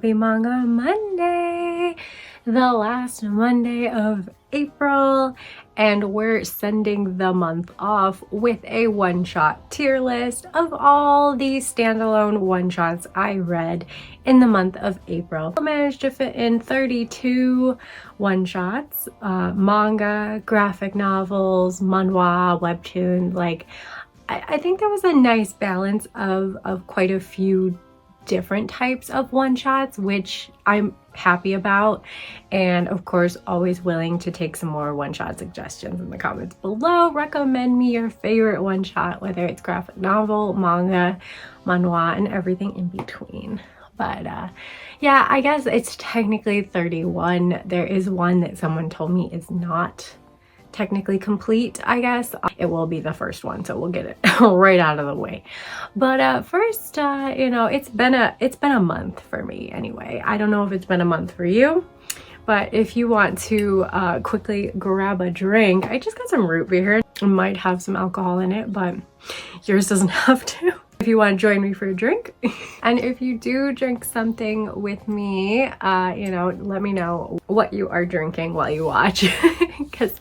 Happy Manga Monday! The last Monday of April, and we're sending the month off with a one-shot tier list of all the standalone one-shots I read in the month of April. I managed to fit in 32 one-shots, manga, graphic novels, manhwa, webtoon. Like, I think there was a nice balance of quite a few different types of one-shots, which I'm happy about, and of course always willing to take some more one-shot suggestions in the comments below. Recommend me your favorite one-shot, whether it's graphic novel, manga, manhwa, and everything in between. But yeah, I guess it's technically 31. There is one that someone told me is not technically complete. I guess it will be the first one, so we'll get it right out of the way. But first, you know, it's been a month for me anyway. I don't know if it's been a month for you, but if you want to quickly grab a drink, I just got some root beer. It might have some alcohol in it, but yours doesn't have to. If you want to join me for a drink, and if you do drink something with me, you know, let me know what you are drinking while you watch, because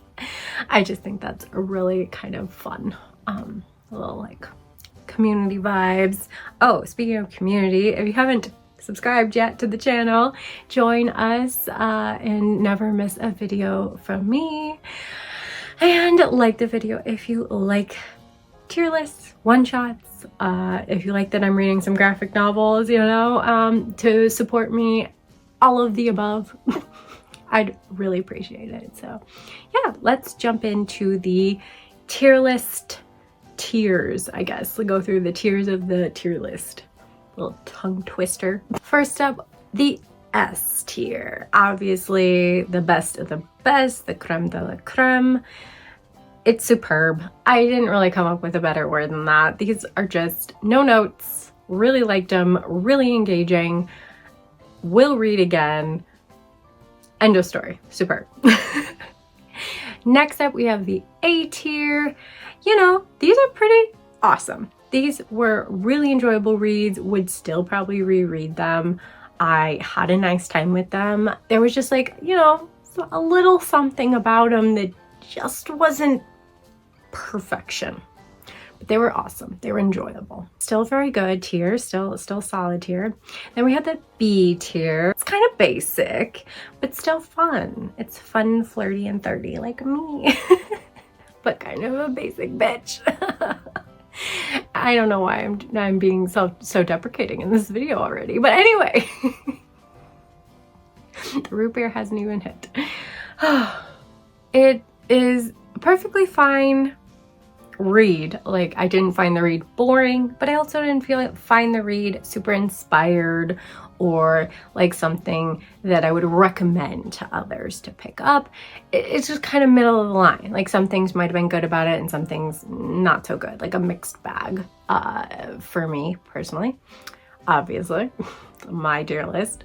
I just think that's a really kind of fun, a little like community vibes. Oh, speaking of community, if you haven't subscribed yet to the channel, join us and never miss a video from me. And like the video if you like tier lists, one-shots, if you like that I'm reading some graphic novels, you know, to support me, all of the above. I'd really appreciate it. So yeah, let's jump into the tier list tiers, I guess. We'll go through the tiers of the tier list. Little tongue twister. First up, the S tier. Obviously the best of the best, the creme de la creme. It's superb. I didn't really come up with a better word than that. These are just no notes. Really liked them, really engaging. Will read again. End of story. Superb. Next up, we have the A tier. You know, these are pretty awesome. These were really enjoyable reads, would still probably reread them. I had a nice time with them. There was just like, you know, a little something about them that just wasn't perfection. But they were awesome. They were enjoyable. Still very good tier, still solid tier. Then we have the B tier. It's kind of basic, but still fun. It's fun, flirty, and 30 like me. But kind of a basic bitch. I don't know why I'm being so deprecating in this video already. But anyway. The root beer hasn't even hit. It is perfectly fine read. Like, I didn't find the read boring, but I also didn't find the read super inspired or like something that I would recommend to others to pick up. It's just kind of middle of the line. Like, some things might have been good about it and some things not so good, like a mixed bag for me personally. Obviously, my dear list,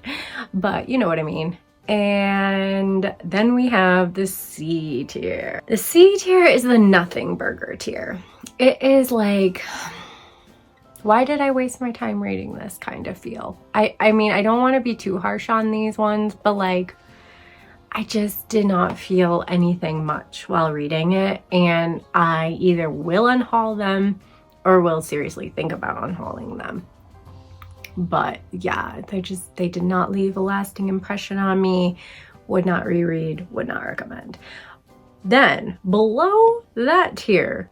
but you know what I mean. And then we have the C tier. The C tier is the nothing burger tier. It is like, why did I waste my time reading this kind of feel? I mean, I don't want to be too harsh on these ones, but like, I just did not feel anything much while reading it. And I either will unhaul them or will seriously think about unhauling them. But yeah, they did not leave a lasting impression on me. Would not reread, would not recommend. Then below that tier,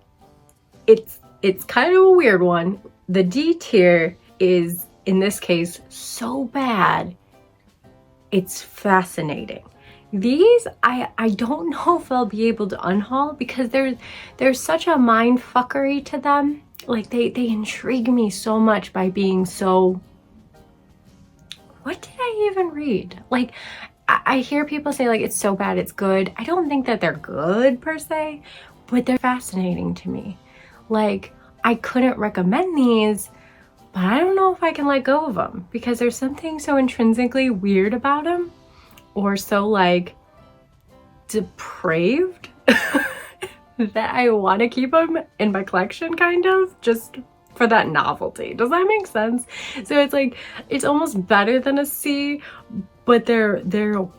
it's kind of a weird one. The D tier is, in this case, so bad, it's fascinating. These, I don't know if I'll be able to unhaul because there's such a mind fuckery to them. Like, they intrigue me so much by being so, what did I even read? Like, I hear people say like, it's so bad it's good. I don't think that they're good per se, but they're fascinating to me. Like, I couldn't recommend these, but I don't know if I can let go of them because there's something so intrinsically weird about them, or so like depraved that I want to keep them in my collection, kind of. Just for that novelty. Does that make sense? So it's like, it's almost better than a C, but they're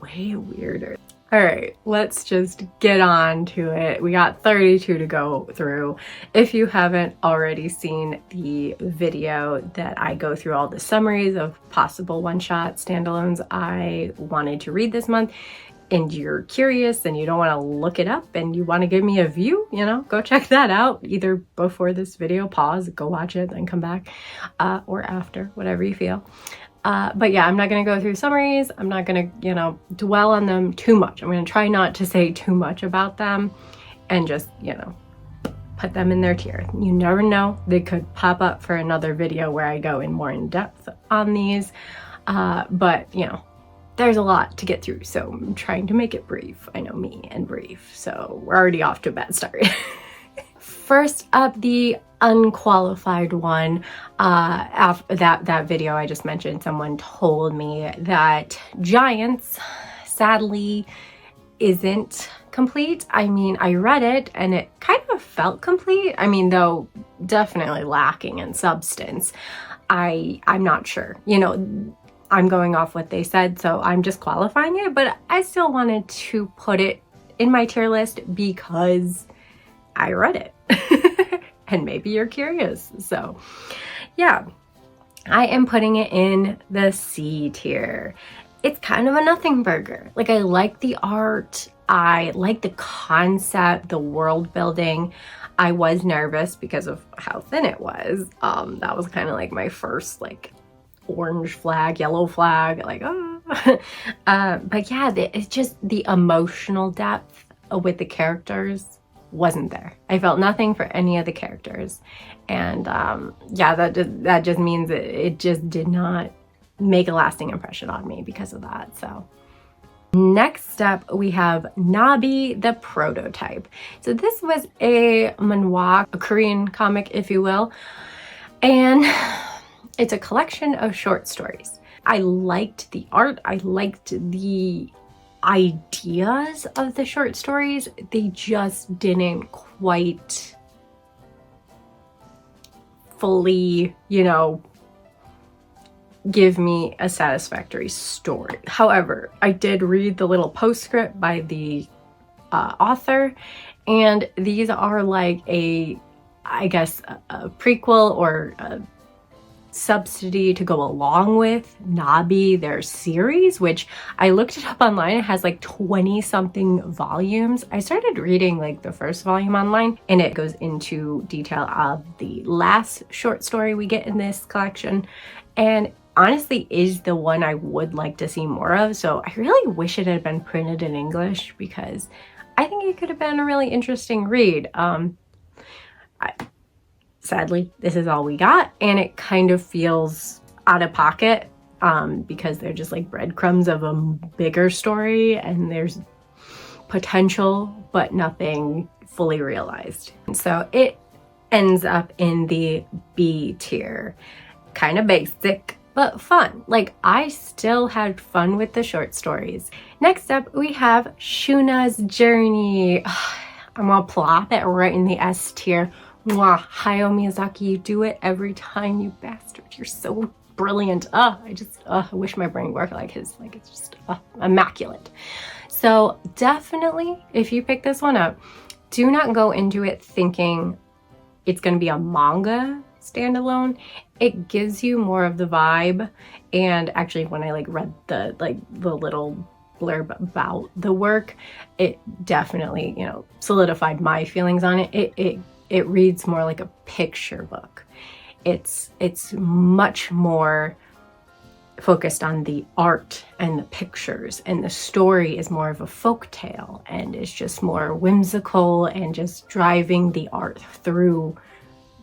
way weirder. All right, let's just get on to it. We got 32 to go through. If you haven't already seen the video that I go through all the summaries of possible one-shot standalones I wanted to read this month, and you're curious and you don't want to look it up and you want to give me a view, you know, go check that out. Either before this video, pause, go watch it, then come back, or after, whatever you feel. But yeah, I'm not going to go through summaries. I'm not going to, you know, dwell on them too much. I'm going to try not to say too much about them and just, you know, put them in their tier. You never know. They could pop up for another video where I go in more in depth on these. But, you know, there's a lot to get through, so I'm trying to make it brief. I know me and brief, so we're already off to a bad start. First up, the unqualified one. After that video I just mentioned, someone told me that Giants sadly isn't complete. I mean, I read it and it kind of felt complete. I mean, though definitely lacking in substance. I'm not sure, you know, I'm going off what they said, so I'm just qualifying it, but I still wanted to put it in my tier list because I read it. And maybe you're curious. So yeah, I am putting it in the C tier. It's kind of a nothing burger. Like, I like the art, I like the concept, the world building. I was nervous because of how thin it was. That was kind of like my first like orange flag, yellow flag, like, oh. But yeah, it's just the emotional depth with the characters wasn't there. I felt nothing for any of the characters. And yeah, that just means it just did not make a lasting impression on me because of that. So next up, we have Nabi the Prototype. So this was a manhwa, a Korean comic, if you will. And it's a collection of short stories. I liked the art. I liked the ideas of the short stories. They just didn't quite fully, you know, give me a satisfactory story. However, I did read the little postscript by the author, and these are like I guess a prequel or a subsidy to go along with Nabi, their series, which I looked it up online. It has like 20 something volumes. I started reading like the first volume online, and it goes into detail of the last short story we get in this collection, and honestly is the one I would like to see more of. So I really wish it had been printed in English because I think it could have been a really interesting read. Sadly, this is all we got, and it kind of feels out of pocket because they're just like breadcrumbs of a bigger story, and there's potential, but nothing fully realized. And so it ends up in the B tier. Kind of basic, but fun. Like, I still had fun with the short stories. Next up, we have Shuna's Journey. I'm gonna plop it right in the S tier. Mwah. Hayao Miyazaki, you do it every time, you bastard. You're so brilliant. I wish my brain worked like his. Like, it's just immaculate. So definitely, if you pick this one up, do not go into it thinking it's going to be a manga standalone. It gives you more of the vibe. And actually, when I like read the little blurb about the work, it definitely, you know, solidified my feelings on it. It reads more like a picture book. It's much more focused on the art and the pictures, and the story is more of a folktale, and it's just more whimsical and just driving the art through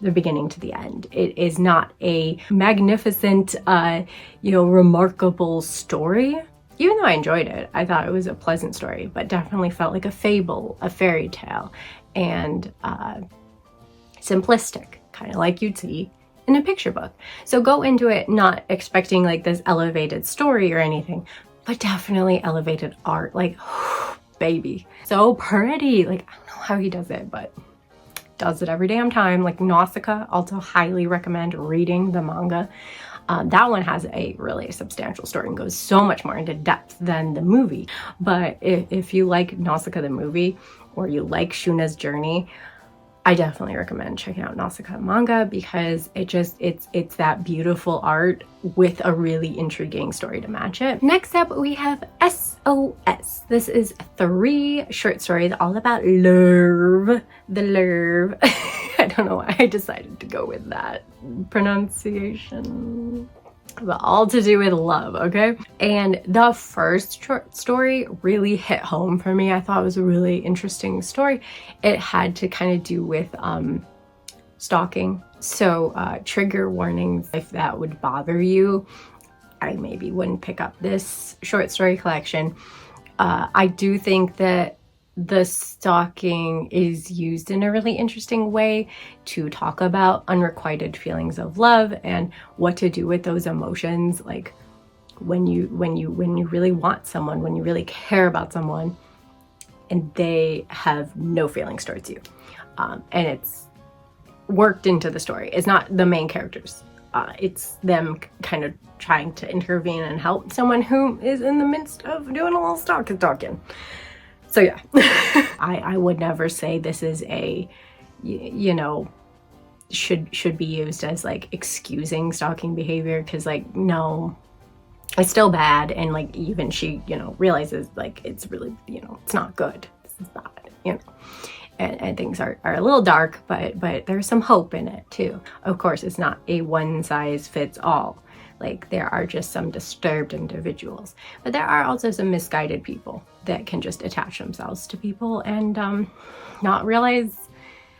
the beginning to the end. It is not a magnificent, you know, remarkable story. Even though I enjoyed it, I thought it was a pleasant story, but definitely felt like a fable, a fairy tale, and simplistic, kind of like you'd see in a picture book. So go into it not expecting like this elevated story or anything, but definitely elevated art. Like, baby, so pretty. Like, I don't know how he does it, but does it every damn time. Like Nausicaa, also highly recommend reading the manga. That one has a really substantial story and goes so much more into depth than the movie. But if you like Nausicaa the movie, or you like Shuna's journey, I definitely recommend checking out Nausicaa manga, because it's that beautiful art with a really intriguing story to match it. Next up, we have SOS. This is 3 short stories all about love. The love. I don't know why I decided to go with that pronunciation. But all to do with love, okay? And the first short story really hit home for me. I thought it was a really interesting story. It had to kind of do with stalking. So trigger warnings if that would bother you. I maybe wouldn't pick up this short story collection. I do think that the stalking is used in a really interesting way to talk about unrequited feelings of love and what to do with those emotions, like when you really want someone, when you really care about someone and they have no feelings towards you. And it's worked into the story. It's not the main characters. It's them kind of trying to intervene and help someone who is in the midst of doing a little stalking. So yeah, I would never say this is a, you know, should be used as like excusing stalking behavior, because like, no, it's still bad. And like, even she, you know, realizes like it's really, you know, it's not good. This is bad, you know. And things are a little dark, but there's some hope in it too. Of course, it's not a one size fits all. Like, there are just some disturbed individuals, but there are also some misguided people that can just attach themselves to people and not realize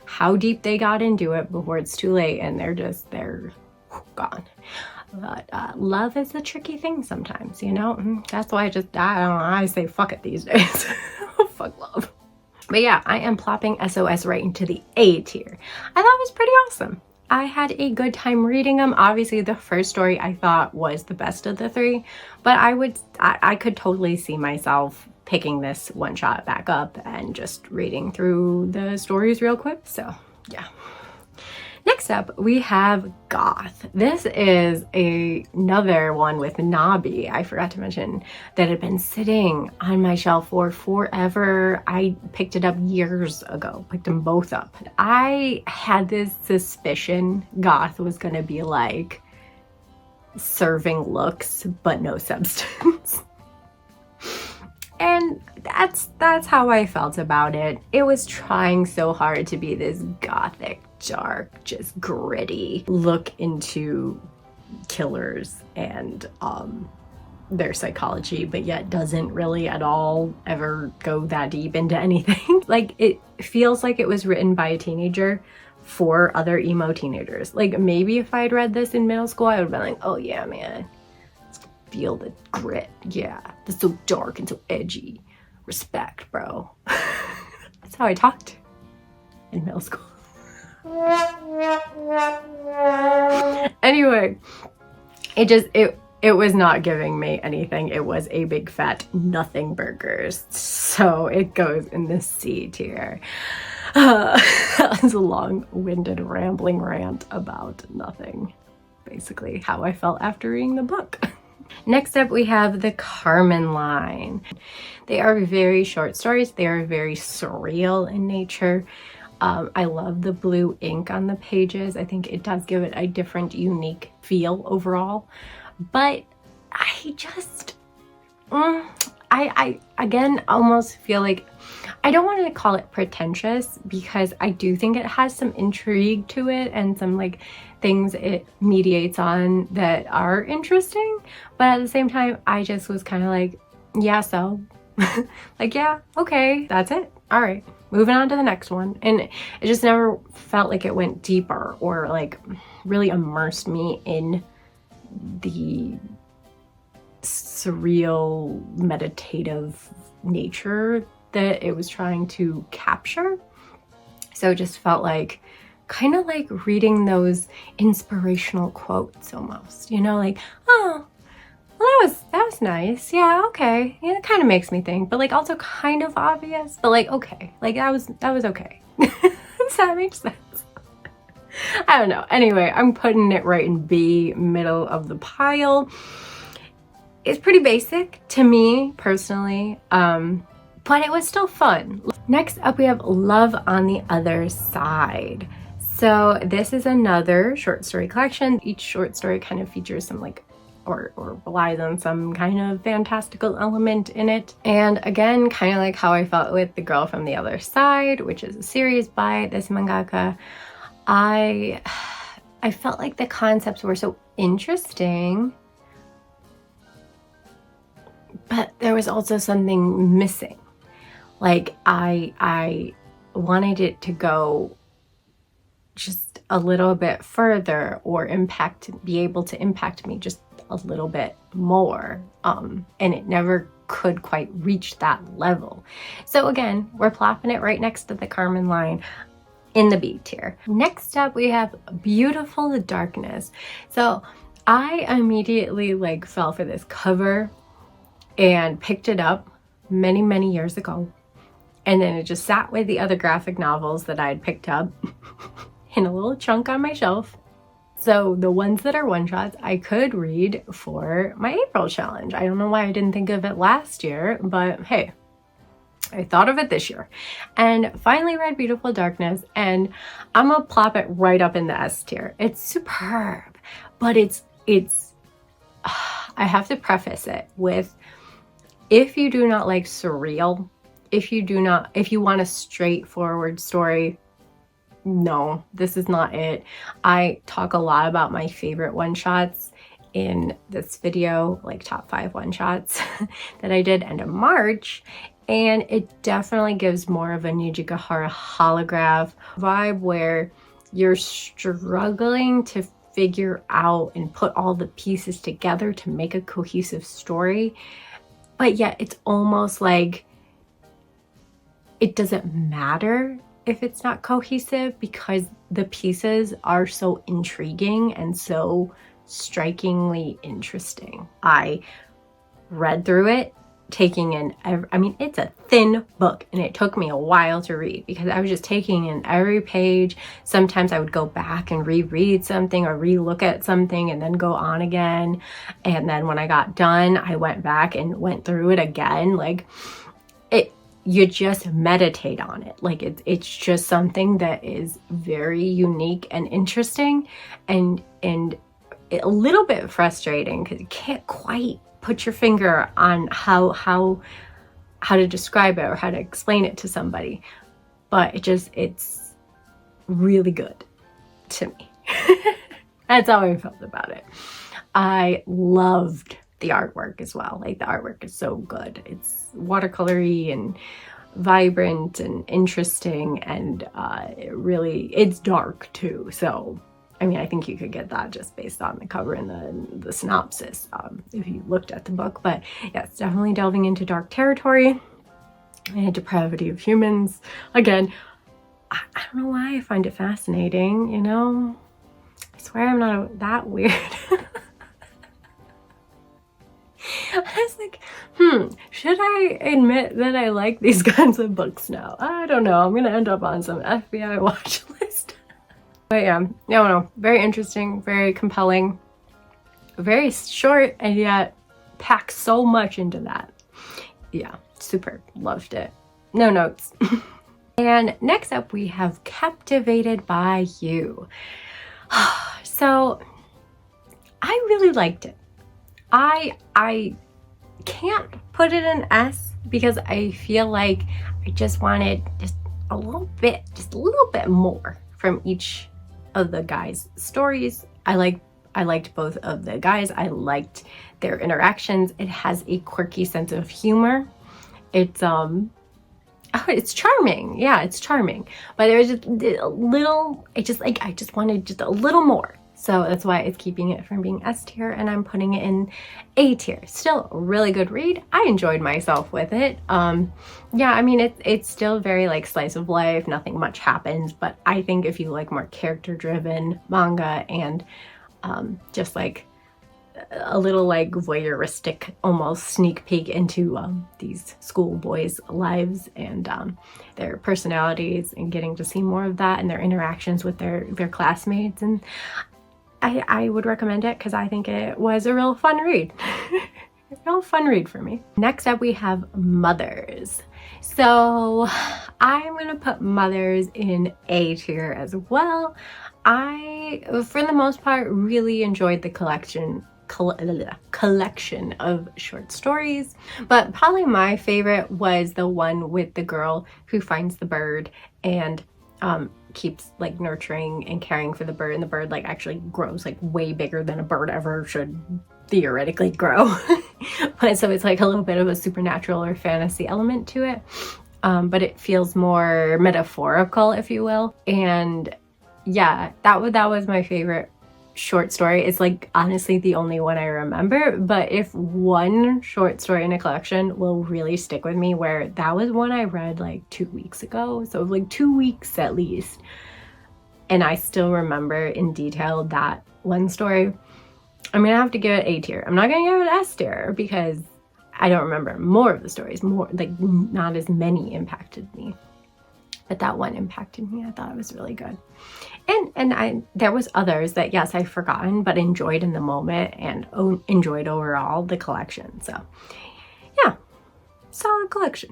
how deep they got into it before it's too late, and they're gone. But love is a tricky thing sometimes, you know. That's why I don't know, I say fuck it these days. Fuck love. But yeah, I am plopping SOS right into the A tier. I thought it was pretty awesome. I had a good time reading them. Obviously, the first story I thought was the best of the 3, but I could totally see myself picking this one shot back up and just reading through the stories real quick. So yeah. Next up, we have Goth. This is another one with Nabi. I forgot to mention that had been sitting on my shelf for forever. I picked it up years ago, picked them both up. I had this suspicion Goth was gonna be like serving looks, but no substance. And that's how I felt about it. It was trying so hard to be this gothic, dark, just gritty look into killers and their psychology, but yet doesn't really at all ever go that deep into anything. Like, it feels like it was written by a teenager for other emo teenagers. Like, maybe if I'd read this in middle school, I would have been like, oh yeah, man, feel the grit. Yeah, it's so dark and so edgy. Respect, bro. That's how I talked in middle school. Anyway, it was not giving me anything. It was a big fat nothing burgers. So it goes in the C tier. That was a long-winded rambling rant about nothing. Basically how I felt after reading the book. Next up, we have the Carmen line. They are very short stories. They are very surreal in nature. I love the blue ink on the pages. I think it does give it a different, unique feel overall. But I just, I again almost feel like, I don't want to call it pretentious, because I do think it has some intrigue to it and some like things it mediates on that are interesting. But at the same time, I just was kind of like, yeah, so like, yeah, okay, that's it. All right, moving on to the next one. And it just never felt like it went deeper or like really immersed me in the surreal meditative nature that it was trying to capture. So it just felt like kind of like reading those inspirational quotes almost, you know, like, oh, well, that was nice. Yeah, okay. Yeah, it kind of makes me think, but like also kind of obvious, but like, okay, like that was okay. Does that make sense? I don't know. Anyway, I'm putting it right in B, middle of the pile. It's pretty basic to me personally, but it was still fun. Next up, we have Love on the Other Side. So this is another short story collection. Each short story kind of features some like or relies on some kind of fantastical element in it. And again, kind of like how I felt with The Girl from the Other Side, which is a series by this mangaka, I felt like the concepts were so interesting, but there was also something missing. Like I wanted it to go just a little bit further or be able to impact me just a little bit more. And it never could quite reach that level. So again, we're plopping it right next to the Carmen line in the B tier. Next up, we have Beautiful Darkness. So I immediately like fell for this cover and picked it up many, many years ago. And then it just sat with the other graphic novels that I had picked up in a little chunk on my shelf. So the ones that are one-shots, I could read for my April challenge. I don't know why I didn't think of it last year, but hey, I thought of it this year. And finally read Beautiful Darkness, and I'm gonna plop it right up in the S tier. It's superb, but it's I have to preface it with, if you do not like surreal, if you want a straightforward story, no, this is not it. I talk a lot about my favorite one-shots in this video, like top 5 one-shots that I did end of March. And it definitely gives more of a Nijigahara holograph vibe where you're struggling to figure out and put all the pieces together to make a cohesive story. But yet it's almost like it doesn't matter if it's not cohesive because the pieces are so intriguing and so strikingly interesting. I read through it, taking in I mean, it's a thin book and it took me a while to read because I was just taking in every page. Sometimes I would go back and reread something or relook at something and then go on again. And then when I got done, I went back and went through it again. Like you just meditate on it. Like it's just something that is very unique and interesting and a little bit frustrating because you can't quite put your finger on how to describe it or how to explain it to somebody. But it's really good to me. That's how I felt about it. I loved the artwork as well. Like the artwork is so good. It's watercolory and vibrant and interesting, and it's dark too. So I mean, I think you could get that just based on the cover and the synopsis if you looked at the book. But yeah, it's definitely delving into dark territory and depravity of humans. Again, I don't know why I find it fascinating, you know? I swear I'm not that weird. I was like, should I admit that I like these kinds of books now? I don't know. I'm going to end up on some FBI watch list. But yeah, no, very interesting, very compelling, very short, and yet packs so much into that. Yeah, super loved it. No notes. And next up we have Captivated by You. So I really liked it. I can't put it in S because I feel like I just wanted just a little bit more from each of the guys' stories. I liked both of the guys. I liked their interactions. It has a quirky sense of humor. It's charming. Yeah, it's charming. But there's just a little, I just wanted just a little more. So that's why it's keeping it from being S tier, and I'm putting it in A tier. Still a really good read. I enjoyed myself with it. Yeah, I mean, it's still very like slice of life. Nothing much happens, but I think if you like more character driven manga and just like a little like voyeuristic almost sneak peek into these schoolboys' lives and their personalities, and getting to see more of that and their interactions with their classmates. And I would recommend it because I think it was a real fun read. A real fun read for me. Next up we have Mothers. So I'm gonna put Mothers in A tier as well. I, for the most part, really enjoyed the collection of short stories, but probably my favorite was the one with the girl who finds the bird and keeps like nurturing and caring for the bird, and the bird like actually grows like way bigger than a bird ever should theoretically grow. But so it's like a little bit of a supernatural or fantasy element to it, but it feels more metaphorical, if you will. And yeah, that was my favorite short story. It's like honestly the only one I remember, but if one short story in a collection will really stick with me, where that was one I read like 2 weeks ago, so like 2 weeks at least, and I still remember in detail that one story, I'm gonna have to give it A tier. I'm not gonna give it S tier because I don't remember more of the stories, more like not as many impacted me, but that one impacted me. I thought it was really good. And there was others that, yes, I've forgotten, but enjoyed in the moment and enjoyed overall the collection. So yeah, solid collection.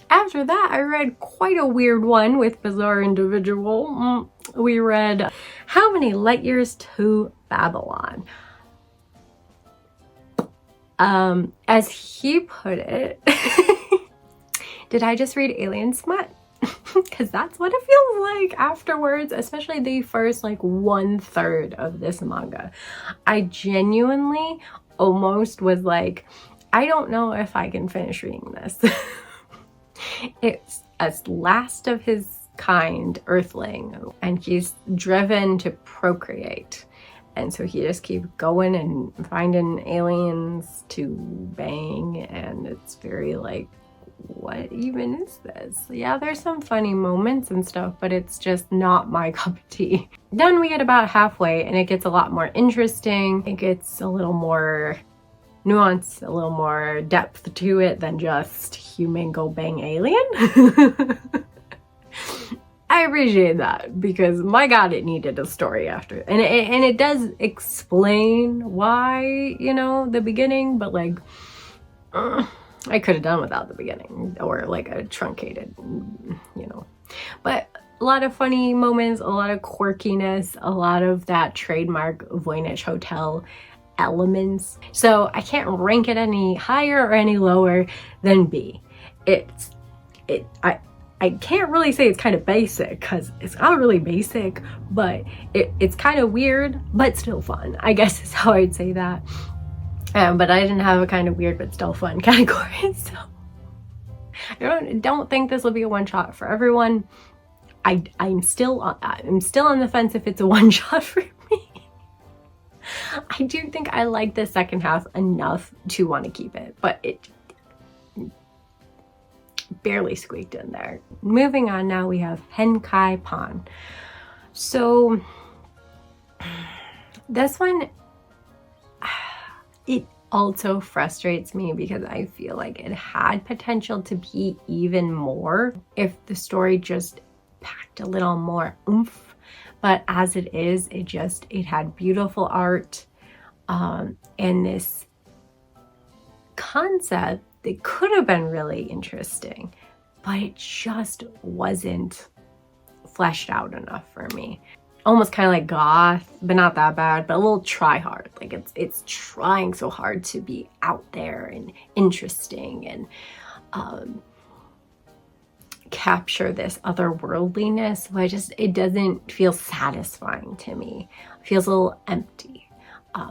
After that, I read quite a weird one with Bizarre Individual. We read How Many Light Years to Babylon. As he put it, did I just read alien smut? Because that's what it feels like afterwards, especially the first like 1/3 of this manga. I genuinely almost was like, I don't know if I can finish reading this. It's a last of his kind earthling, and he's driven to procreate. And so he just keeps going and finding aliens to bang, and it's very like, what even is this? Yeah, there's some funny moments and stuff, but it's just not my cup of tea. Then we get about halfway and it gets a lot more interesting. It gets a little more nuance, a little more depth to it than just human go bang alien. I appreciate that because my god, it needed a story after, and it does explain why, you know, the beginning, but like I could have done without the beginning, or like a truncated, you know. But a lot of funny moments, a lot of quirkiness, a lot of that trademark Voynich Hotel elements. So I can't rank it any higher or any lower than B. I can't really say it's kind of basic because it's not really basic, but it's kind of weird, but still fun, I guess is how I'd say that. But I didn't have a kind of weird but still fun category, so I don't think this will be a one-shot for everyone. I'm still on the fence if it's a one-shot for me. I do think I like the second half enough to want to keep it, but it barely squeaked in there. Moving on, now we have Henkai Pan. So this one, it also frustrates me because I feel like it had potential to be even more if the story just packed a little more oomph. But as it is, it had beautiful art and this concept that could have been really interesting, but it just wasn't fleshed out enough for me. Almost kind of like goth, but not that bad, but a little try hard. Like it's trying so hard to be out there and interesting and capture this otherworldliness, but it doesn't feel satisfying to me. It feels a little empty.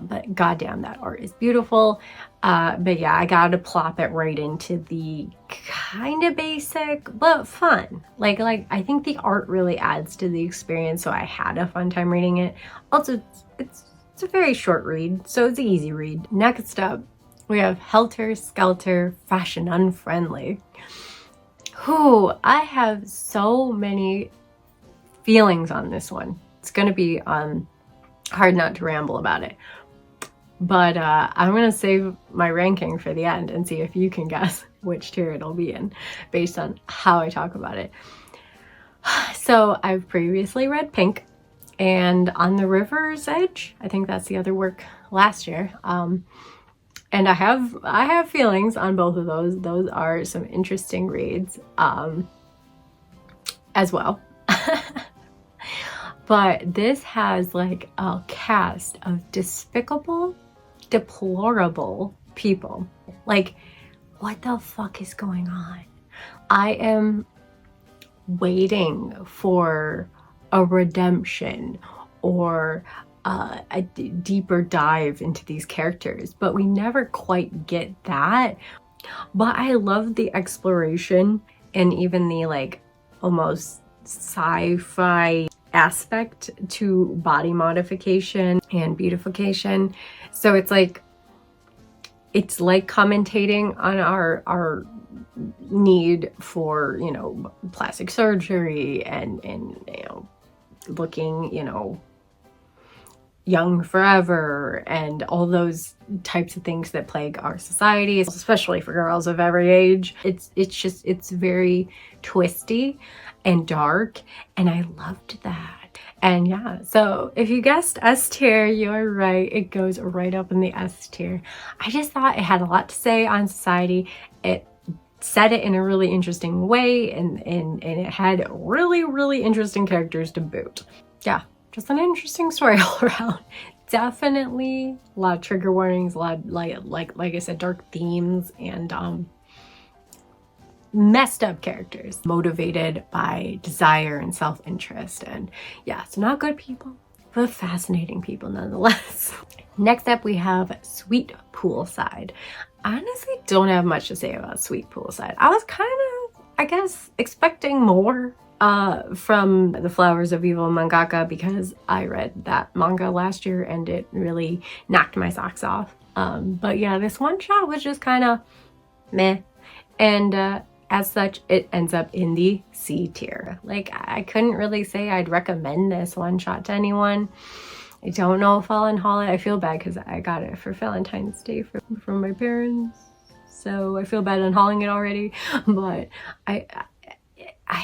But goddamn, that art is beautiful. But yeah, I gotta plop it right into the kind of basic but fun. Like I think the art really adds to the experience, so I had a fun time reading it. Also, it's a very short read, so it's an easy read. Next up, we have Helter Skelter Fashion Unfriendly. Whew, I have so many feelings on this one. It's gonna be hard not to ramble about it. But I'm gonna save my ranking for the end and see if you can guess which tier it'll be in based on how I talk about it. So I've previously read Pink and On the River's Edge. I think that's the other work last year. And I have feelings on both of those. Those are some interesting reads as well. But this has like a cast of despicable, deplorable people. Like, what the fuck is going on? I am waiting for a redemption or a deeper dive into these characters, but we never quite get that. But I love the exploration and even the like almost sci-fi aspect to body modification and beautification. So it's like commentating on our need for, you know, plastic surgery and you know, looking, you know, young forever and all those types of things that plague our society, especially for girls of every age. It's very twisty and dark, and I loved that. And yeah, so if you guessed S tier, you're right. It goes right up in the S tier. I just thought it had a lot to say on society. It said it in a really interesting way, and it had really, really interesting characters to boot. Yeah, just an interesting story all around. Definitely a lot of trigger warnings, a lot of, like I said, dark themes, and messed up characters motivated by desire and self-interest. And yeah, so not good people, but fascinating people nonetheless. Next up, we have Sweet Poolside. I honestly don't have much to say about Sweet Poolside. I was kind of, I guess, expecting more from the Flowers of Evil mangaka, because I read that manga last year and it really knocked my socks off. But yeah, this one shot was just kind of meh. And as such, it ends up in the C tier. Like, I couldn't really say I'd recommend this one shot to anyone. I don't know if I'll unhaul it. I feel bad because I got it for Valentine's Day from my parents. So I feel bad unhauling it already. But I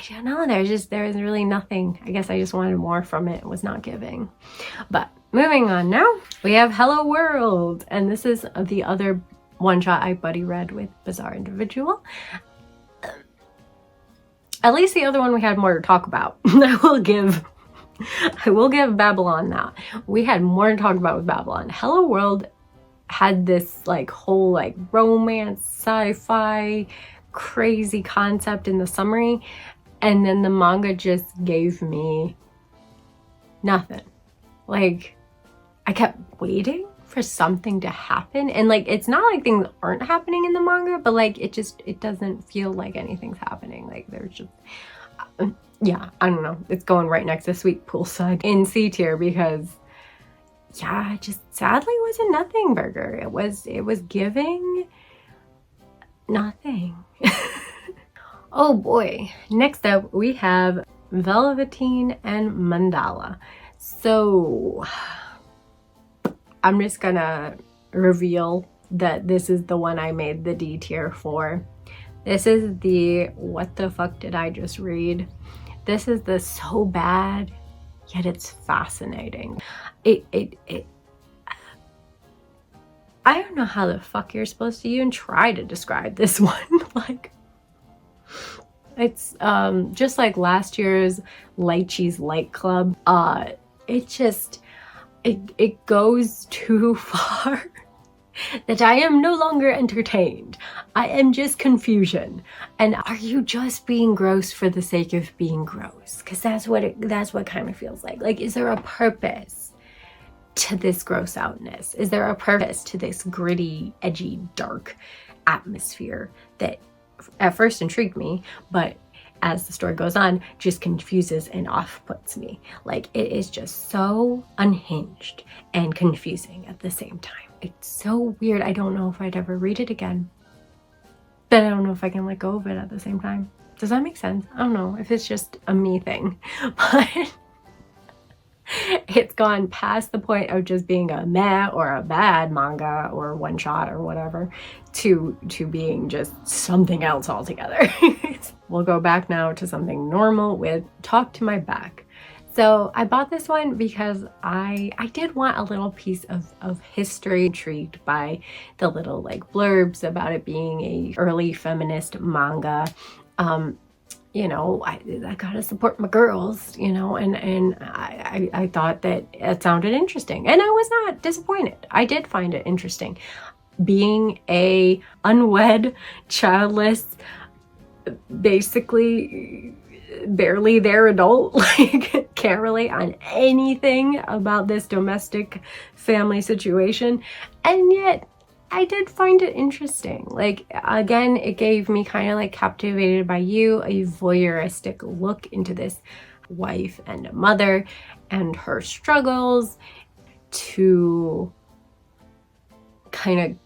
don't know. There was really nothing. I guess I just wanted more from it. It was not giving. But moving on now, we have Hello World. And this is the other one shot I buddy read with Bizarre Individual. At least the other one we had more to talk about. I will give Babylon that. We had more to talk about with Babylon. Hello World had this like whole like romance, sci-fi, crazy concept in the summary, and then the manga just gave me nothing. Like, I kept waiting for something to happen, and like, it's not like things aren't happening in the manga, but like it doesn't feel like anything's happening. Like, there's just yeah, I don't know. It's going right next to Sweet Poolside in C tier because yeah, it just sadly was a nothing burger. It was giving nothing. Oh boy. Next up, we have Velveteen and Mandala. So I'm just gonna reveal that this is the one I made the D tier for. This is the what the fuck did I just read? This is the so bad, yet it's fascinating. I don't know how the fuck you're supposed to even try to describe this one. Like, it's just like last year's Lychee's Light Club. It goes too far that I am no longer entertained. I am just confusion. And are you just being gross for the sake of being gross? Because that's what kind of feels like. Like, is there a purpose to this gross outness? Is there a purpose to this gritty, edgy, dark atmosphere that at first intrigued me, but as the story goes on, just confuses and off-puts me? Like, it is just so unhinged and confusing at the same time. It's so weird. I don't know if I'd ever read it again, but I don't know if I can let go of it at the same time. Does that make sense? I don't know if it's just a me thing, but It's gone past the point of just being a meh or a bad manga or one shot or whatever to being just something else altogether. We'll go back now to something normal with Talk to My Back. So I bought this one because I did want a little piece of history, intrigued by the little like blurbs about it being a early feminist manga. You know, I gotta support my girls, you know, and I thought that it sounded interesting, and I was not disappointed. I did find it interesting. Being a unwed, childless, basically barely there adult, like can't relate on anything about this domestic family situation, and yet I did find it interesting. Like, again, it gave me kind of like Captivated by You, a voyeuristic look into this wife and mother and her struggles to kind of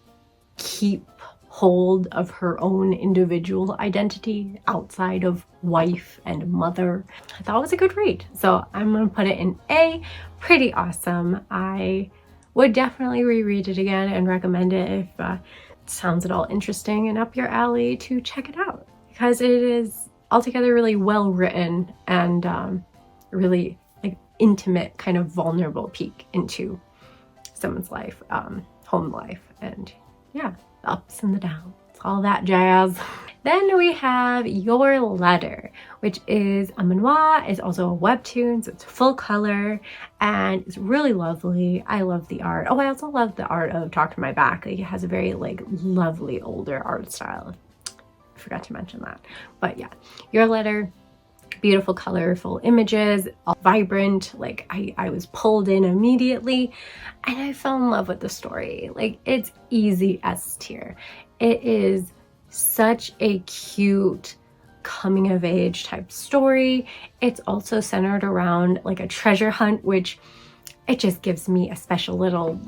keep hold of her own individual identity outside of wife and mother. I thought it was a good read, so I'm gonna put it in A. Pretty awesome. I would definitely reread it again and recommend it if it sounds at all interesting and up your alley to check it out, because it is altogether really well written and really like intimate, kind of vulnerable peek into someone's life, home life, and yeah, the ups and the downs, all that jazz. Then we have Your Letter, which is a manhwa. It's also a webtoon, so it's full color and it's really lovely. I love the art. Oh, I also love the art of Talk to My Back. Like, it has a very like lovely older art style. I forgot to mention that. But yeah, Your Letter, beautiful colorful images, all vibrant. Like I was pulled in immediately and I fell in love with the story. Like, it's easy S tier. It is such a cute coming of age type story. It's also centered around like a treasure hunt, which it just gives me a special little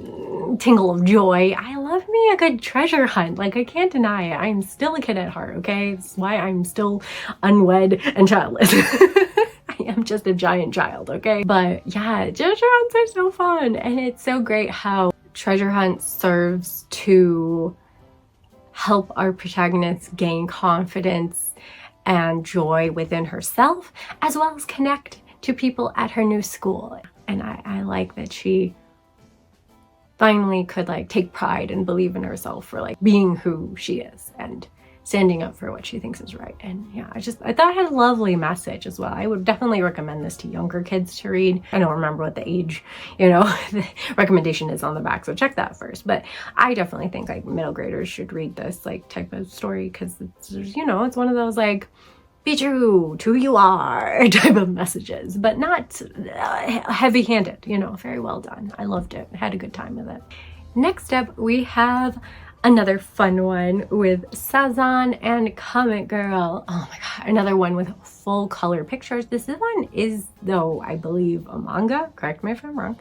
tingle of joy. I love me a good treasure hunt. Like, I can't deny it. I'm still a kid at heart, okay? That's why I'm still unwed and childless. I am just a giant child, okay? But yeah, treasure hunts are so fun. And it's so great how treasure hunt serves to help our protagonist gain confidence and joy within herself, as well as connect to people at her new school. And I like that she finally could like take pride and believe in herself for like being who she is and standing up for what she thinks is right. And yeah, I thought it had a lovely message as well. I would definitely recommend this to younger kids to read. I don't remember what the age, you know, the recommendation is on the back, so check that first. But I definitely think like middle graders should read this like type of story, because it's, you know, it's one of those like be true to who you are type of messages, but not heavy-handed, you know, very well done. I loved it, had a good time with it. Next up, we have another fun one with Sazan and Comet Girl. Oh my god, another one with full color pictures. This one is, though, I believe a manga, correct me if I'm wrong,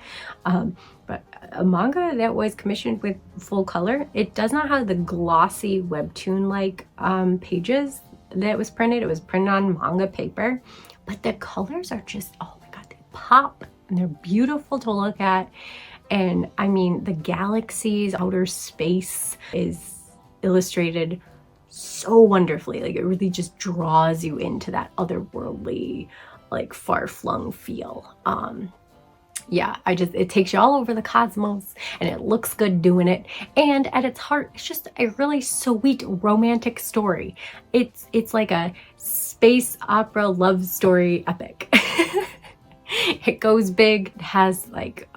but a manga that was commissioned with full color. It does not have the glossy webtoon-like pages that was printed. It was printed on manga paper, but the colors are just, oh my god, they pop and they're beautiful to look at. And I mean, the galaxies, outer space is illustrated so wonderfully. Like, it really just draws you into that otherworldly, like far-flung feel. Yeah, it takes you all over the cosmos and it looks good doing it. And at its heart, it's just a really sweet romantic story. It's like a space opera love story epic. It goes big. It has like,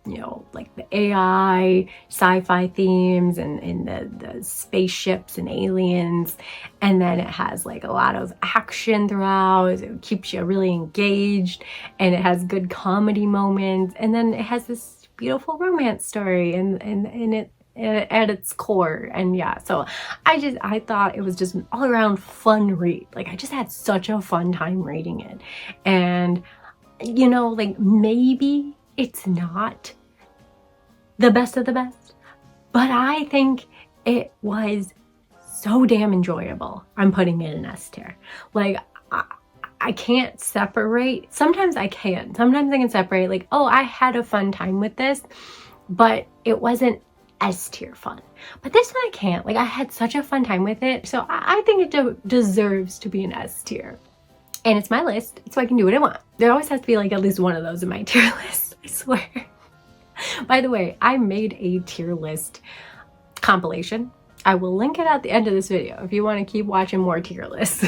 you know, like the AI sci-fi themes and the spaceships and aliens. And then it has like a lot of action throughout. It keeps you really engaged, and it has good comedy moments. And then it has this beautiful romance story and it at its core. And yeah, so I thought it was just an all around fun read. Like, I just had such a fun time reading it. And you know, like, maybe it's not the best of the best, but I think it was so damn enjoyable. I'm putting it in S tier. Like, I can't separate. Sometimes I can. Sometimes I can separate like, oh, I had a fun time with this, but it wasn't S tier fun. But this one I can't. Like, I had such a fun time with it. So I think it deserves to be an S tier. And it's my list, so I can do what I want. There always has to be like at least one of those in my tier list, I swear. By the way, I made a tier list compilation. I will link it at the end of this video if you want to keep watching more tier lists.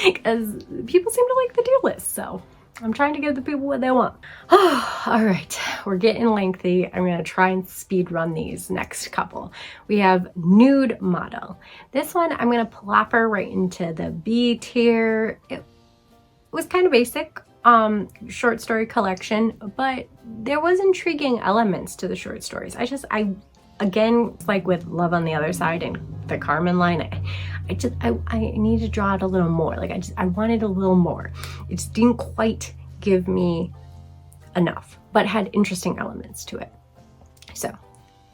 Because people seem to like the tier list, so I'm trying to give the people what they want. Oh, all right, we're getting lengthy. I'm gonna try and speed run these next couple. We have Nude Model. This one, I'm gonna plop her right into the B tier. It was kind of basic, short story collection, but there was intriguing elements to the short stories. Again, like with Love on the Other Side and the Carmen line, I need to draw it a little more. Like I wanted a little more. It just didn't quite give me enough, but had interesting elements to it. So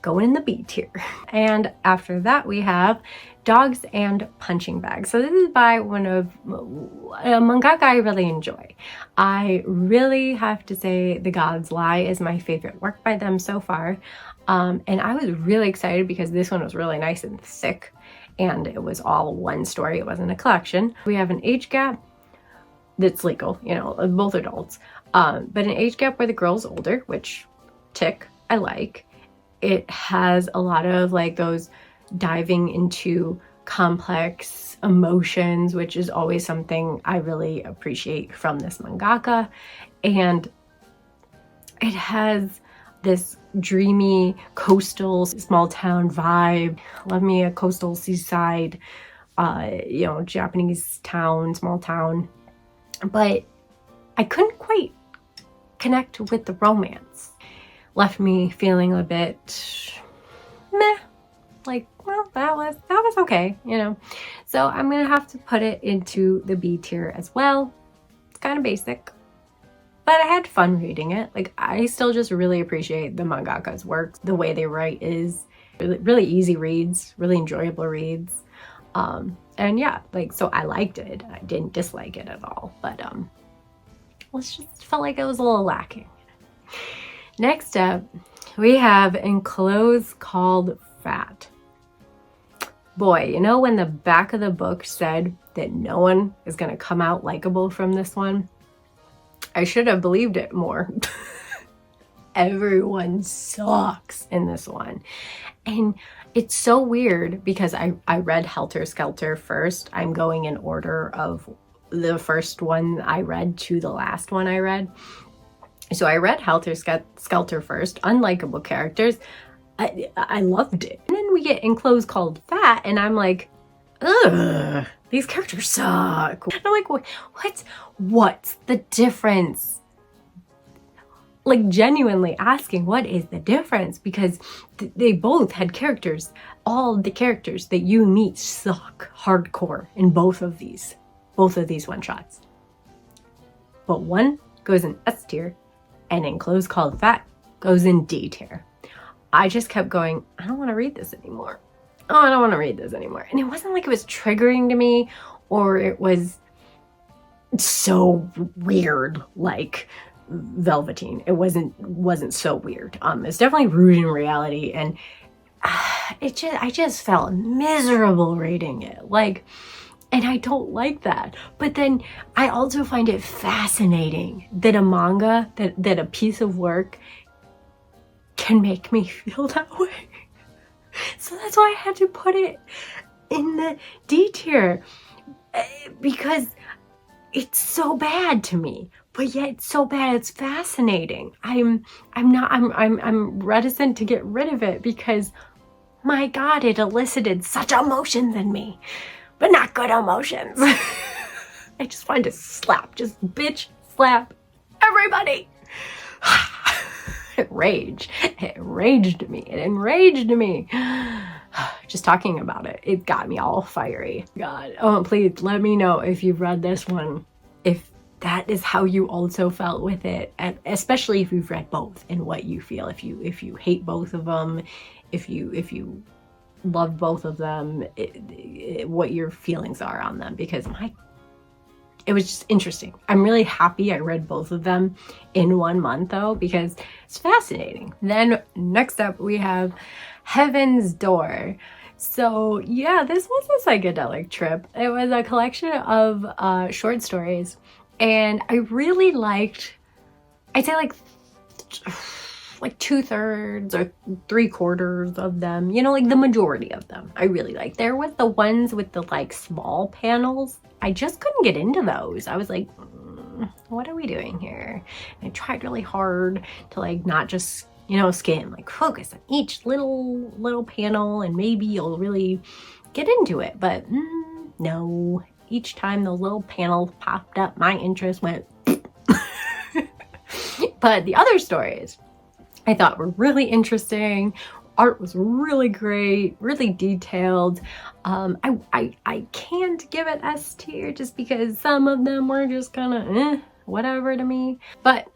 going in the B tier. And after that we have Dogs and Punching Bags. So this is by one of a mangaka I really enjoy. I really have to say The God's Lie is my favorite work by them so far. And I was really excited because this one was really nice and thick and it was all one story. It wasn't a collection. We have an age gap that's legal, you know, both adults, but an age gap where the girl's older, which tick, I like. It has a lot of like those diving into complex emotions, which is always something I really appreciate from this mangaka. And it has this dreamy coastal small town vibe. Love me a coastal seaside, you know, Japanese town, small town. But I couldn't quite connect with the romance. Left me feeling a bit meh. Like, well, that was okay, you know. So I'm gonna have to put it into the B tier as well. It's kind of basic, but I had fun reading it. Like, I still just really appreciate the mangaka's work. The way they write is really easy reads, really enjoyable reads. And yeah, like, so I liked it. I didn't dislike it at all, but let's just felt like it was a little lacking. Next up, we have Enclosed Called Fat. Boy, you know when the back of the book said that no one is gonna come out likable from this one? I should have believed it more. Everyone sucks in this one. And it's so weird because I read Helter Skelter first. I'm going in order of the first one I read to the last one I read. So I read Helter Skelter first, unlikable characters. I loved it. And then we get Enclosed Called Fat and I'm like, ugh, these characters suck. And I'm like, what's the difference? Like, genuinely asking, what is the difference? Because they both had characters. All the characters that you meet suck hardcore in both of these one shots. But one goes in S tier and Enclosed Called Fat goes in D tier. I just kept going, I don't want to read this anymore. Oh, I don't want to read this anymore. And it wasn't like it was triggering to me or it was so weird like Velveteen. It wasn't so weird. It's definitely rooted in reality, and I just felt miserable reading it. Like, and I don't like that. But then I also find it fascinating that a manga, that a piece of work can make me feel that way. So that's why I had to put it in the D tier, because it's so bad to me, but yet it's so bad it's fascinating. I'm reticent to get rid of it because, my God, it elicited such emotions in me, but not good emotions. I just wanted to slap, just bitch slap everybody. It enraged me. Just talking about it, it got me all fiery. God, oh, please let me know if you've read this one, if that is how you also felt with it, and especially if you've read both and what you feel, if you hate both of them, if you love both of them, what your feelings are on them, because it was just interesting. I'm really happy I read both of them in 1 month though, because it's fascinating. Then next up we have Heaven's Door. So yeah, this was a psychedelic trip. It was a collection of short stories, and I really liked, I'd say like 2/3 or 3/4 of them, you know, like the majority of them I really liked. There was the ones with the like small panels. I just couldn't get into those. I was like, what are we doing here? And I tried really hard to like not just, you know, skim, like focus on each little panel and maybe you'll really get into it. But no, each time those little panels popped up, my interest went. But the other stories I thought were really interesting. Art was really great, really detailed. I can't give it S tier just because some of them were just kind of whatever to me. But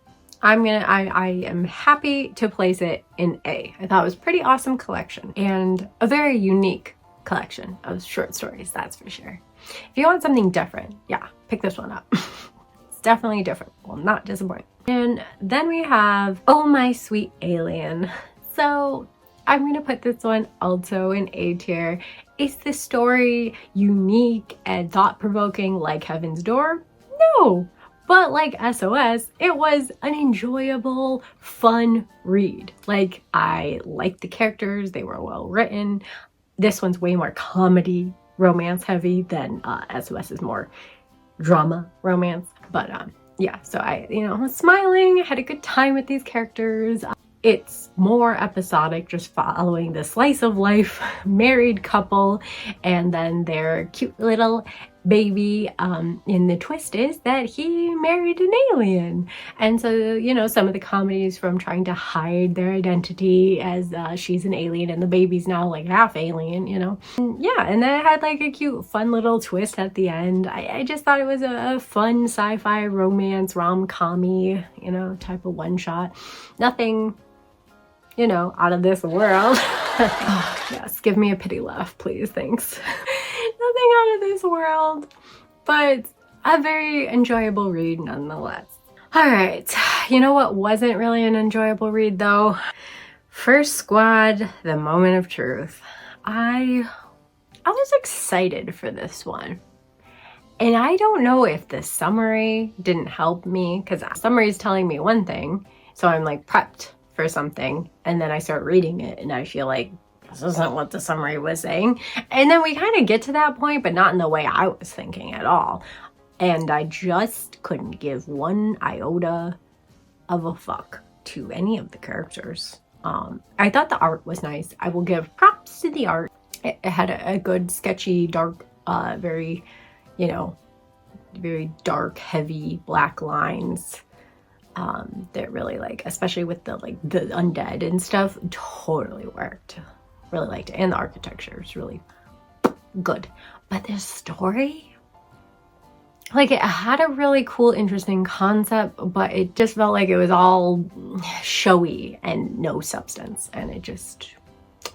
I am happy to place it in A. I thought it was a pretty awesome collection and a very unique collection of short stories, that's for sure. If you want something different, yeah, pick this one up. It's definitely different. Will not disappoint. And then we have Oh My Sweet Alien. So I'm gonna put this one also in A tier. Is the story unique and thought-provoking like Heaven's Door? No. But like SOS, it was an enjoyable, fun read. Like, I liked the characters, they were well written. This one's way more comedy, romance heavy than SOS is more drama, romance. But yeah, so I was smiling, had a good time with these characters. It's more episodic, just following the slice of life married couple and then their cute little baby. And the twist is that he married an alien. And so, you know, some of the comedies from trying to hide their identity as she's an alien and the baby's now like half alien, you know. And yeah, and then it had like a cute, fun little twist at the end. I just thought it was a fun sci-fi romance rom-com-y, you know, type of one-shot. Nothing, you know, out of this world. Oh, yes, give me a pity laugh, please, thanks. Nothing out of this world, but a very enjoyable read nonetheless. All right, you know what wasn't really an enjoyable read though? First Squad, The Moment of Truth. I was excited for this one. And I don't know if the summary didn't help me, because the summary is telling me one thing, so I'm like prepped for something, and then I start reading it and I feel like this isn't what the summary was saying. And then we kind of get to that point, but not in the way I was thinking at all. And I just couldn't give one iota of a fuck to any of the characters. I thought the art was nice. I will give props to the art. It had a good, sketchy, dark, very, you know, very dark, heavy black lines. That really, like, especially with the like the undead and stuff, totally worked. Really liked it, and the architecture is really good. But this story, like, it had a really cool, interesting concept, but it just felt like it was all showy and no substance, and it just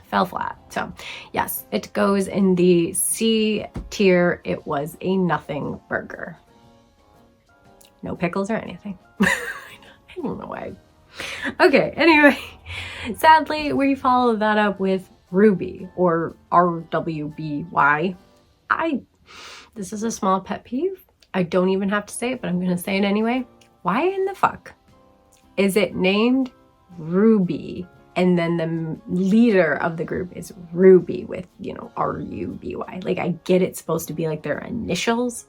fell flat. So yes, it goes in the C tier. It was a nothing burger. No pickles or anything. I don't know why. Okay, anyway, sadly, we followed that up with Ruby, or RWBY. This is a small pet peeve. I don't even have to say it, but I'm gonna say it anyway. Why in the fuck is it named Ruby and then the leader of the group is Ruby with, you know, RUBY? Like, I get it's supposed to be like their initials.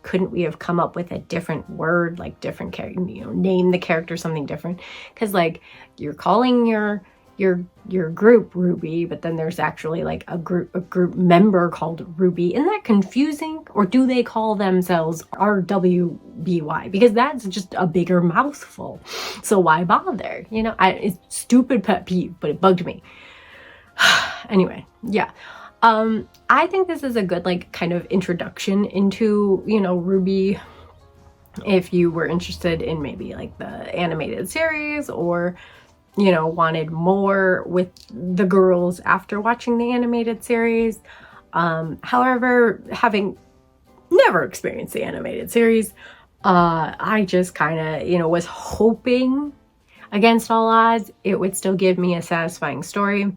Couldn't we have come up with a different word, like different character, you know, name the character something different? Because like, you're calling your group Ruby, but then there's actually like a group member called Ruby. Isn't that confusing? Or do they call themselves RWBY? Because that's just a bigger mouthful. So why bother? You know, it's stupid pet peeve, but it bugged me. Anyway, yeah. I think this is a good, like, kind of introduction into, you know, Ruby, if you were interested in maybe like the animated series, or, you know, wanted more with the girls after watching the animated series. However, having no never experienced the animated series. I just kind of, you know, was hoping against all odds it would still give me a satisfying story.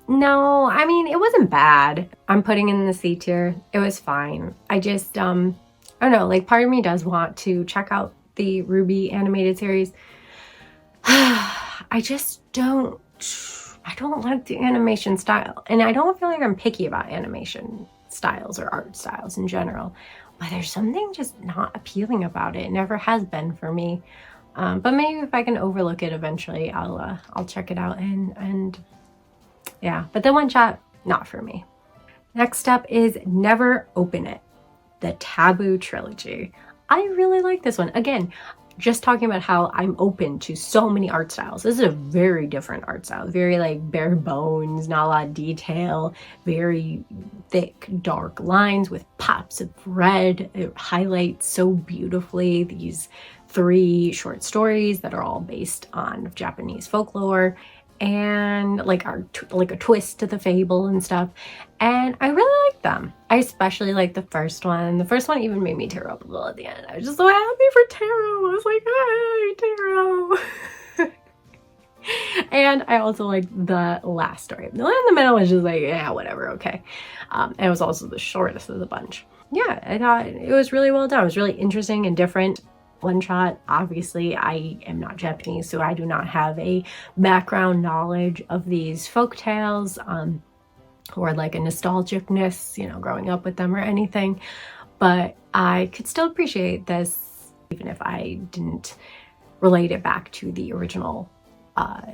No, I mean, it wasn't bad. I'm putting in the C tier. It was fine. I just, I don't know, like part of me does want to check out the Ruby animated series. I just don't like the animation style. And I don't feel like I'm picky about animation styles or art styles in general. But there's something just not appealing about it. It never has been for me. But maybe if I can overlook it eventually, I'll check it out and yeah. But the one shot, not for me. Next up is Never Open It, the Taboo trilogy. I really like this one. Again, just talking about how I'm open to so many art styles. This is a very different art style. Very like bare bones, not a lot of detail, very thick, dark lines with pops of red. It highlights so beautifully these 3 short stories that are all based on Japanese folklore and like like a twist to the fable and stuff, and I really like them. I especially like the first one. The first one even made me tear up a little at the end. I was just so happy for Taro. I was like, hi, Taro. And I also like the last story. The one in the middle was just like, yeah, whatever, okay. And it was also the shortest of the bunch. Yeah, I thought it was really well done. It was really interesting and different. One shot. Obviously, I am not Japanese, so I do not have a background knowledge of these folk tales or like a nostalgicness, you know, growing up with them or anything. But I could still appreciate this, even if I didn't relate it back to the original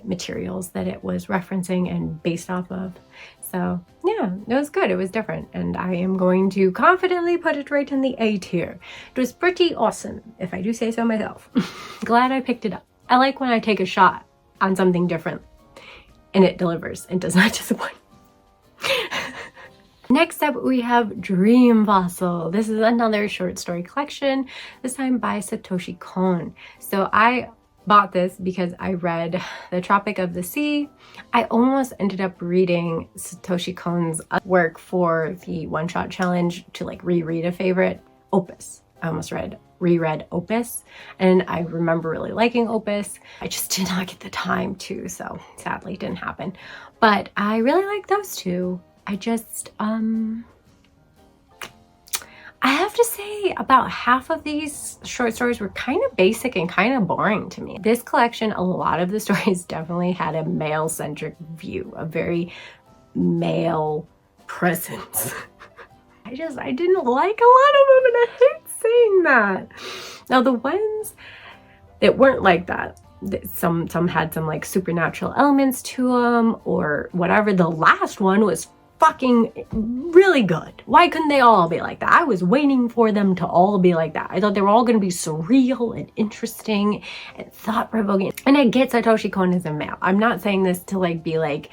materials that it was referencing and based off of. So yeah, it was good. It was different. And I am going to confidently put it right in the A tier. It was pretty awesome, if I do say so myself. Glad I picked it up. I like when I take a shot on something different and it delivers and does not disappoint. Next up, we have Dream Fossil. This is another short story collection, this time by Satoshi Kon. So I bought this because I read The Tropic of the Sea. I almost ended up reading Satoshi Kon's work for the one-shot challenge to like reread a favorite, Opus. I almost reread Opus, and I remember really liking Opus. I just did not get the time to, so sadly it didn't happen. But I really like those two. I just, I have to say about half of these short stories were kind of basic and kind of boring to me. This collection, a lot of the stories definitely had a male-centric view, a very male presence. I didn't like a lot of them, and I hate saying that. Now the ones that weren't like that, some had some like supernatural elements to them or whatever. The last one was fucking really good. Why couldn't they all be like that? I was waiting for them to all be like that. I thought they were all going to be surreal and interesting and thought-provoking. And I get Satoshi Kon is a male. I'm not saying this to like be like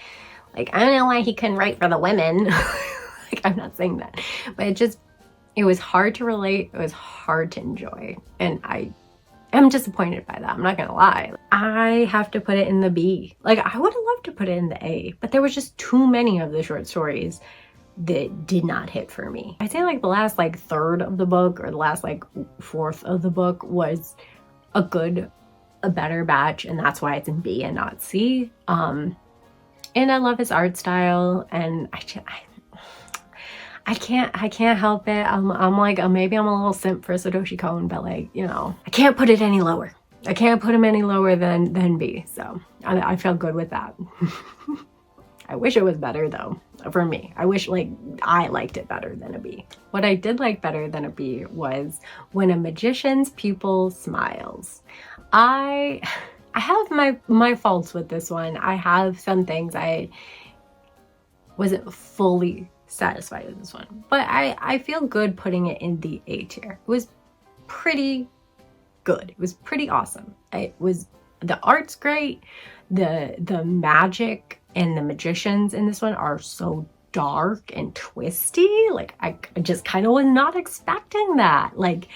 I don't know why he couldn't write for the women. Like, I'm not saying that, but it was hard to relate. It was hard to enjoy, and I am disappointed by that. I'm not gonna lie. I have to put it in the B. Like, I would have loved to put it in the A, but there was just too many of the short stories that did not hit for me. I'd say like the last like third of the book or the last like fourth of the book was a better batch, and that's why it's in B and not C. And I love his art style, and I can't help it. I'm like, maybe I'm a little simp for Satoshi Kon, but like, you know, I can't put it any lower. I can't put him any lower than B. So I feel good with that. I wish it was better though, for me. I wish like I liked it better than a B. What I did like better than a B was When a Magician's Pupil Smiles. I have my faults with this one. I have some things I wasn't fully satisfied with this one, but I feel good putting it in the A tier. It was pretty good. It was pretty awesome. The art's great. The magic and the magicians in this one are so dark and twisty. Like I just kind of was not expecting that. Like,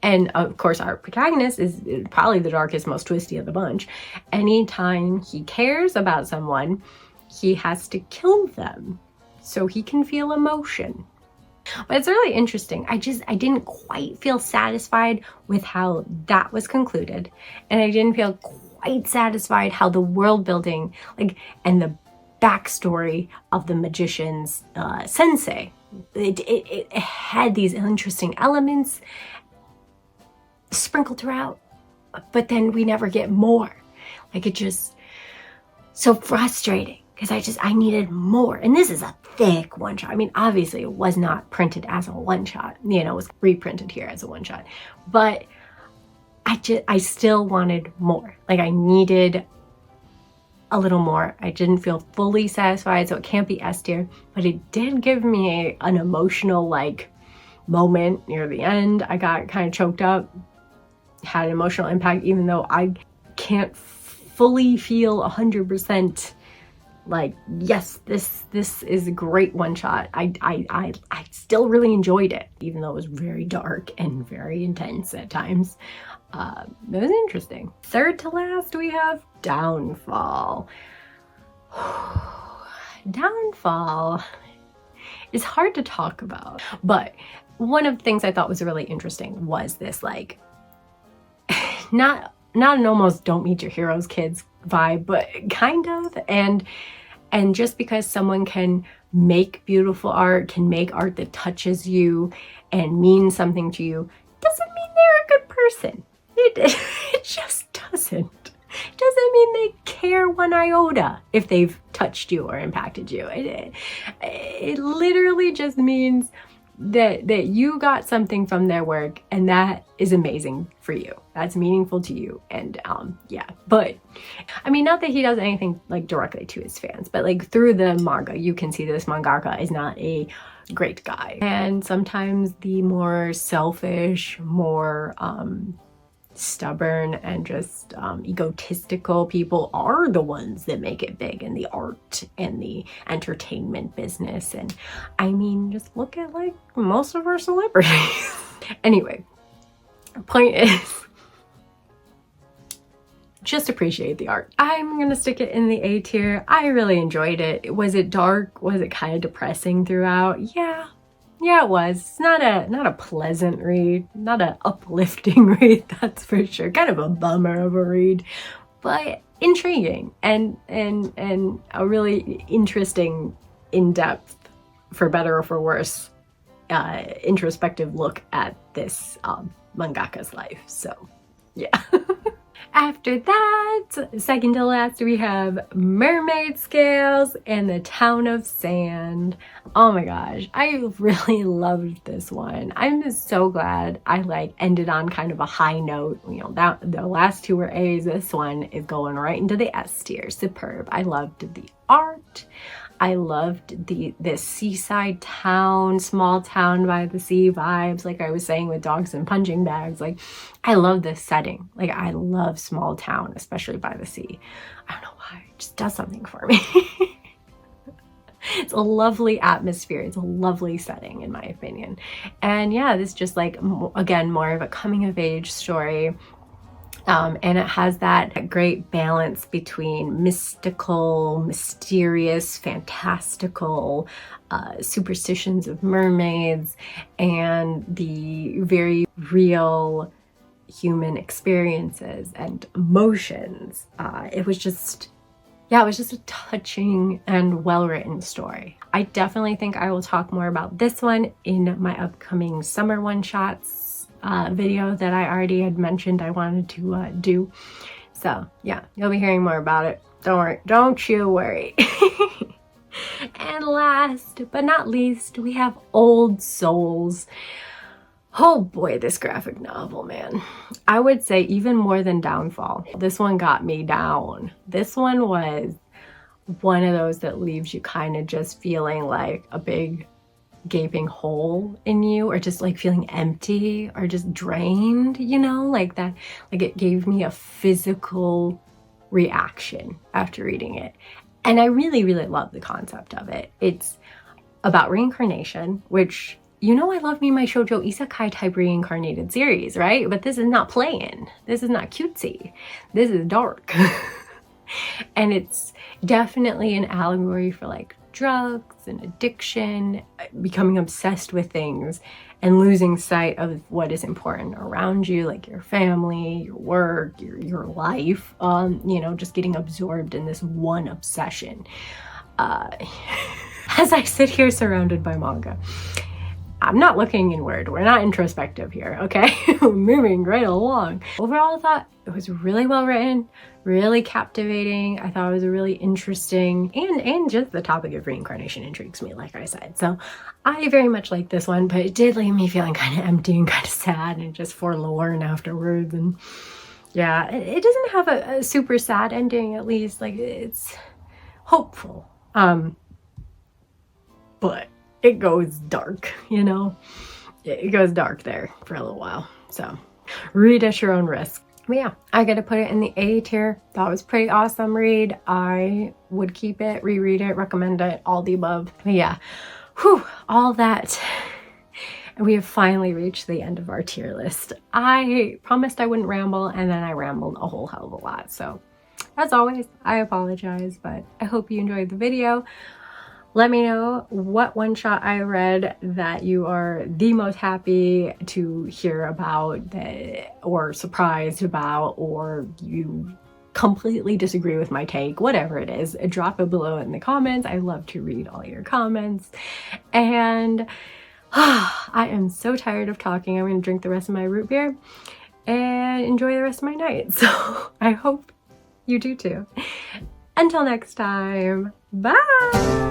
and of course our protagonist is probably the darkest, most twisty of the bunch. Anytime he cares about someone, he has to kill them so he can feel emotion. But it's really interesting. I didn't quite feel satisfied with how that was concluded. And I didn't feel quite satisfied how the world building, like, and the backstory of the magician's sensei, it had these interesting elements sprinkled throughout, but then we never get more. Like, it just so frustrating because I needed more. And this is a thick one shot. I mean, obviously it was not printed as a one shot, you know, it was reprinted here as a one shot, but I still wanted more. Like, I needed a little more. I didn't feel fully satisfied, so it can't be S tier, but it did give me an emotional, like, moment near the end. I got kind of choked up, had an emotional impact, even though I can't fully feel 100% like, yes, this is a great one shot. I still really enjoyed it, even though it was very dark and very intense at times. It was interesting. Third to last, we have Downfall. Downfall is hard to talk about, but one of the things I thought was really interesting was this, like, not an almost don't meet your heroes kids vibe, but kind of. And just because someone can make beautiful art, can make art that touches you and means something to you, doesn't mean they're a good person. It just doesn't. It doesn't mean they care one iota if they've touched you or impacted you. It literally just means that you got something from their work, and that is amazing for you. That's meaningful to you. And yeah, but I mean, not that he does anything like directly to his fans, but like through the manga, you can see this mangaka is not a great guy. And sometimes the more selfish, more stubborn and just egotistical people are the ones that make it big in the art and the entertainment business. And I mean, just look at like most of our celebrities. Anyway, point is, just appreciate the art. I'm gonna stick it in the A tier. I really enjoyed it. Was it dark? Was it kind of depressing throughout? Yeah, it was. It's not a pleasant read, not an uplifting read, that's for sure. Kind of a bummer of a read, but intriguing and a really interesting, in-depth, for better or for worse, introspective look at this mangaka's life. So yeah. After that, second to last, we have Mermaid Scales and the Town of Sand. Oh my gosh, I really loved this one. I'm so glad I like ended on kind of a high note. You know, that the last two were A's. This one is going right into the S tier. Superb. I loved the art. I loved this seaside town, small town by the sea vibes, like I was saying with dogs and punching bags. Like, I love this setting. Like, I love small town, especially by the sea. I don't know why, it just does something for me. It's a lovely atmosphere. It's a lovely setting, in my opinion. And yeah, this just like, again, more of a coming of age story. And it has that great balance between mystical, mysterious, fantastical superstitions of mermaids and the very real human experiences and emotions. It was just a touching and well-written story. I definitely think I will talk more about this one in my upcoming summer one-shots video that I already had mentioned I wanted to do. So yeah, you'll be hearing more about it. Don't you worry. And last but not least, we have Old Souls. Oh boy, this graphic novel, man. I would say even more than Downfall, this one got me down. This one was one of those that leaves you kind of just feeling like a big gaping hole in you, or just like feeling empty or just drained, you know, like that. Like, it gave me a physical reaction after reading it. And I really, really love the concept of it. It's about reincarnation, which, you know, I love me my shoujo isekai type reincarnated series, right? But this is not plain. This is not cutesy. This is dark. And it's definitely an allegory for like drugs and addiction, becoming obsessed with things, and losing sight of what is important around you, like your family, your work, your life, you know, just getting absorbed in this one obsession. As I sit here surrounded by manga, I'm not looking inward. We're not introspective here, okay? We're moving right along. Overall, I thought it was really well written, really captivating. I thought it was really interesting, and just the topic of reincarnation intrigues me, like I said. So I very much like this one, but it did leave me feeling kind of empty and kind of sad and just forlorn afterwards. And yeah, it doesn't have a super sad ending, at least. Like, it's hopeful. But it goes dark, you know? It goes dark there for a little while. So read at your own risk. But yeah, I gotta put it in the A tier. That was a pretty awesome read. I would keep it, reread it, recommend it, all the above. But yeah, whew, all that. And we have finally reached the end of our tier list. I promised I wouldn't ramble, and then I rambled a whole hell of a lot. So as always, I apologize, but I hope you enjoyed the video. Let me know what one shot I read that you are the most happy to hear about, or surprised about, or you completely disagree with my take, whatever it is. Drop it below in the comments. I love to read all your comments. And I am so tired of talking. I'm going to drink the rest of my root beer and enjoy the rest of my night. So I hope you do too. Until next time, bye!